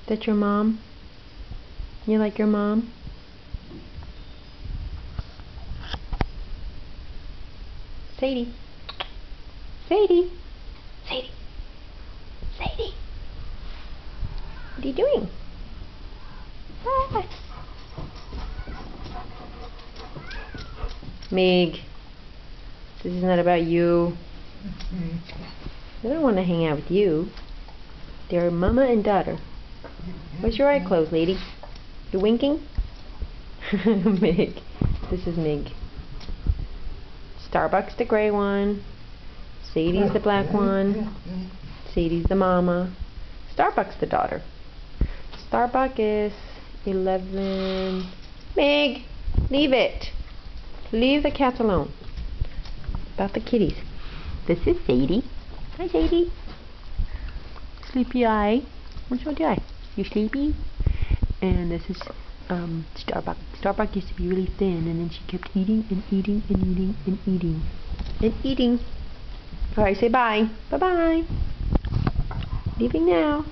That's your mom? You like your mom? Sadie. Sadie. Sadie. Sadie. What are you doing? Ah. Meg. This is not about you. I don't want to hang out with you. They're mama and daughter. Why's your eye closed, lady? You winking? Meg. This is Meg. Starbucks the gray one. Sadie's the black one. Sadie's the mama. Starbucks the daughter. Starbucks is 11. Meg! Leave it! Leave the cat alone. About the kitties. This is Sadie. Hi, Sadie. Sleepy eye. What's wrong with your eye? You sleepy? And this is Starbuck. Starbuck used to be really thin, and then she kept eating and eating and eating and eating and eating. Alright, say bye. Bye-bye. Leaving now.